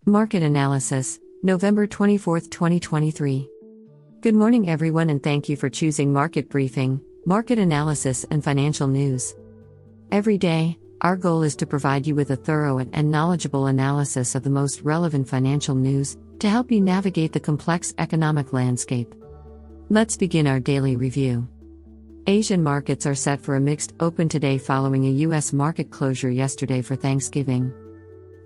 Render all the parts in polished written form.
Market Analysis, November 24, 2023. Good morning, everyone, and thank you for choosing Market Briefing, Market Analysis, and Financial News. Every day, our goal is to provide you with a thorough and knowledgeable analysis of the most relevant financial news to help you navigate the complex economic landscape. Let's begin our daily review. Asian markets are set for a mixed open today following a U.S. market closure yesterday for Thanksgiving.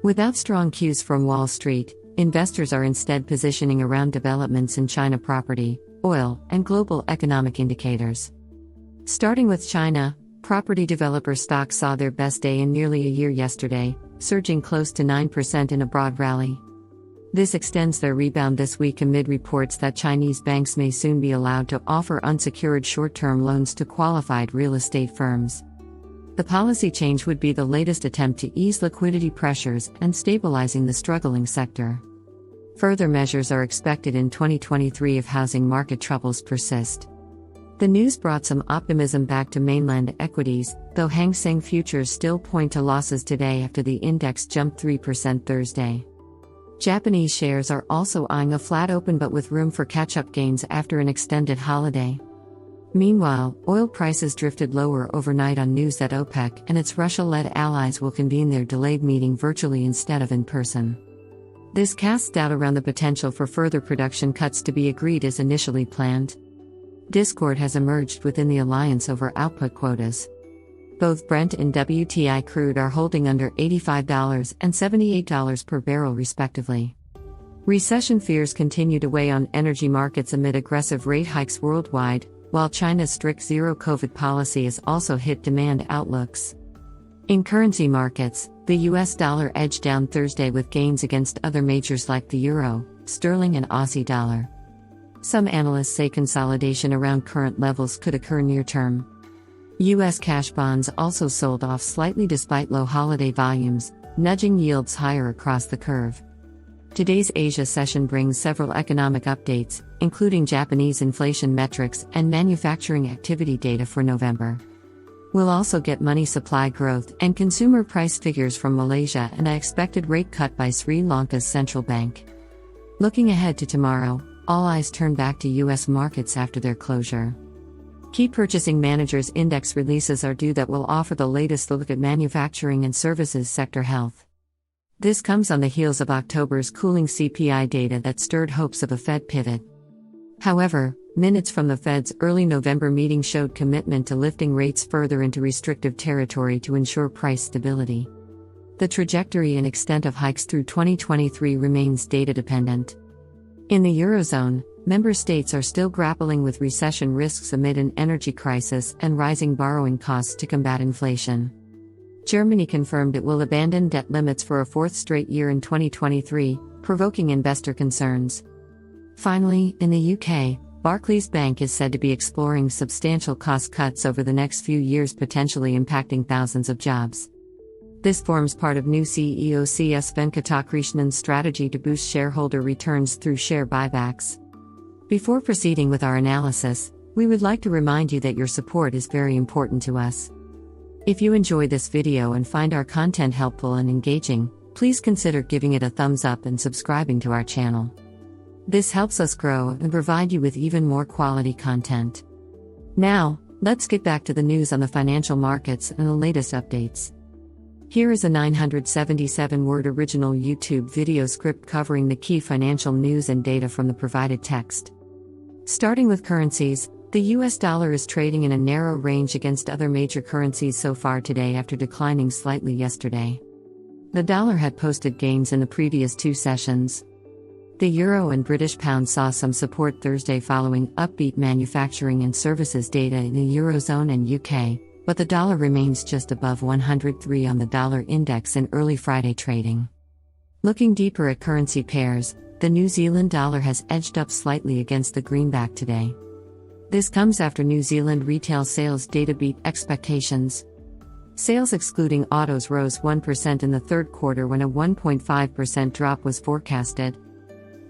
Without strong cues from Wall Street, investors are instead positioning around developments in China property, oil, and global economic indicators. Starting with China, property developer stocks saw their best day in nearly a year yesterday, surging close to 9% in a broad rally. This extends their rebound this week amid reports that Chinese banks may soon be allowed to offer unsecured short-term loans to qualified real estate firms. The policy change would be the latest attempt to ease liquidity pressures and stabilizing the struggling sector. Further measures are expected in 2023 if housing market troubles persist. The news brought some optimism back to mainland equities, though Hang Seng futures still point to losses today after the index jumped 3% Thursday. Japanese shares are also eyeing a flat open but with room for catch-up gains after an extended holiday. Meanwhile, oil prices drifted lower overnight on news that OPEC and its Russia-led allies will convene their delayed meeting virtually instead of in person. This casts doubt around the potential for further production cuts to be agreed as initially planned. Discord has emerged within the alliance over output quotas. Both Brent and WTI crude are holding under $85 and $78 per barrel respectively. Recession fears continue to weigh on energy markets amid aggressive rate hikes worldwide, while China's strict zero-COVID policy has also hit demand outlooks. In currency markets, the US dollar edged down Thursday with gains against other majors like the euro, sterling and Aussie dollar. Some analysts say consolidation around current levels could occur near term. U.S. cash bonds also sold off slightly despite low holiday volumes, nudging yields higher across the curve. Today's Asia session brings several economic updates, including Japanese inflation metrics and manufacturing activity data for November. We'll also get money supply growth and consumer price figures from Malaysia and an expected rate cut by Sri Lanka's central bank. Looking ahead to tomorrow, all eyes turn back to U.S. markets after their closure. Key Purchasing Managers Index releases are due that will offer the latest look at manufacturing and services sector health. This comes on the heels of October's cooling CPI data that stirred hopes of a Fed pivot. However, minutes from the Fed's early November meeting showed commitment to lifting rates further into restrictive territory to ensure price stability. The trajectory and extent of hikes through 2023 remains data-dependent. In the Eurozone, member states are still grappling with recession risks amid an energy crisis and rising borrowing costs to combat inflation. Germany confirmed it will abandon debt limits for a fourth straight year in 2023, provoking investor concerns. Finally, in the UK, Barclays Bank is said to be exploring substantial cost cuts over the next few years, potentially impacting thousands of jobs. This forms part of new CEO CS Venkatakrishnan's strategy to boost shareholder returns through share buybacks. Before proceeding with our analysis, we would like to remind you that your support is very important to us. If you enjoy this video and find our content helpful and engaging, please consider giving it a thumbs up and subscribing to our channel. This helps us grow and provide you with even more quality content. Now, let's get back to the news on the financial markets and the latest updates. Here is a 977-word original YouTube video script covering the key financial news and data from the provided text. Starting with currencies, the US dollar is trading in a narrow range against other major currencies so far today after declining slightly yesterday. The dollar had posted gains in the previous two sessions. The euro and British pound saw some support Thursday following upbeat manufacturing and services data in the Eurozone and UK, but the dollar remains just above 103 on the dollar index in early Friday trading. Looking deeper at currency pairs, the New Zealand dollar has edged up slightly against the greenback today. This comes after New Zealand retail sales data beat expectations. Sales excluding autos rose 1% in the third quarter when a 1.5% drop was forecasted.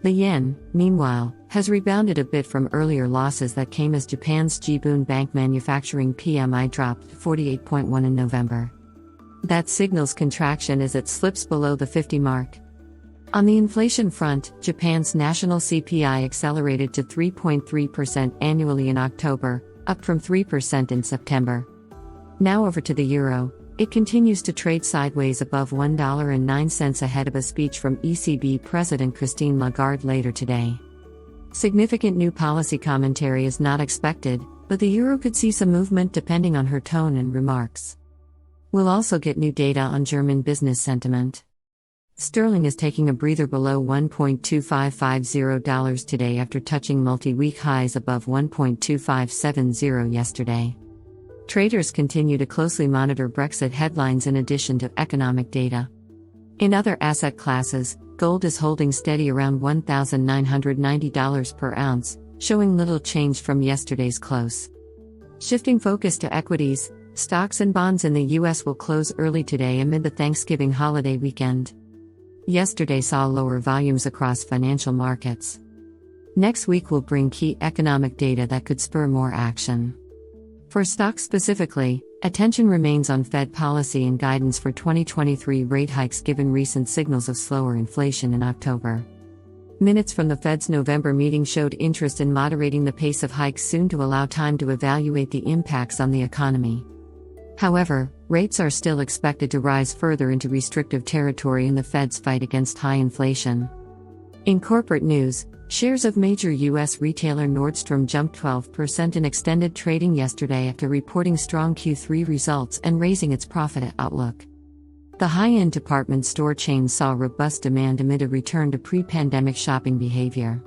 The yen, meanwhile, has rebounded a bit from earlier losses that came as Japan's Jibun Bank manufacturing PMI dropped to 48.1 in November. That signals contraction as it slips below the 50 mark. On the inflation front, Japan's national CPI accelerated to 3.3% annually in October, up from 3% in September. Now over to the euro. It continues to trade sideways above $1.09 ahead of a speech from ECB President Christine Lagarde later today. Significant new policy commentary is not expected, but the euro could see some movement depending on her tone and remarks. We'll also get new data on German business sentiment. Sterling is taking a breather below $1.2550 today after touching multi-week highs above 1.2570 yesterday. Traders continue to closely monitor Brexit headlines in addition to economic data. In other asset classes, gold is holding steady around $1,990 per ounce, showing little change from yesterday's close. Shifting focus to equities, stocks and bonds in the U.S. will close early today amid the Thanksgiving holiday weekend. Yesterday saw lower volumes across financial markets. Next week will bring key economic data that could spur more action. For stocks specifically, attention remains on Fed policy and guidance for 2023 rate hikes given recent signals of slower inflation in October. Minutes from the Fed's November meeting showed interest in moderating the pace of hikes soon to allow time to evaluate the impacts on the economy. However, rates are still expected to rise further into restrictive territory in the Fed's fight against high inflation. In corporate news, shares of major U.S. retailer Nordstrom jumped 12% in extended trading yesterday after reporting strong Q3 results and raising its profit outlook. The high-end department store chain saw robust demand amid a return to pre-pandemic shopping behavior.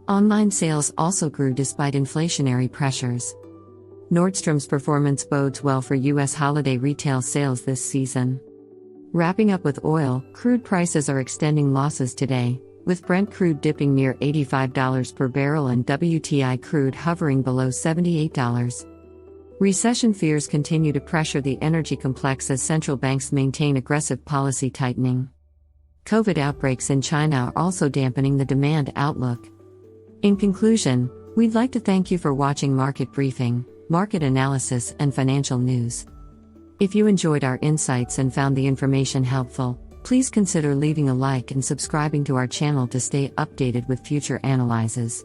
Online sales also grew despite inflationary pressures. Nordstrom's performance bodes well for U.S. holiday retail sales this season. Wrapping up with oil, crude prices are extending losses today, with Brent crude dipping near $85 per barrel and WTI crude hovering below $78. Recession fears continue to pressure the energy complex as central banks maintain aggressive policy tightening. COVID outbreaks in China are also dampening the demand outlook. In conclusion, we'd like to thank you for watching Market Briefing, market analysis, and financial news. If you enjoyed our insights and found the information helpful, please consider leaving a like and subscribing to our channel to stay updated with future analyses.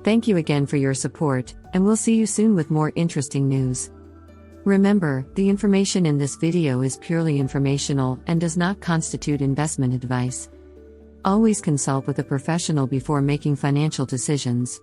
Thank you again for your support, and we'll see you soon with more interesting news. Remember, the information in this video is purely informational and does not constitute investment advice. Always consult with a professional before making financial decisions.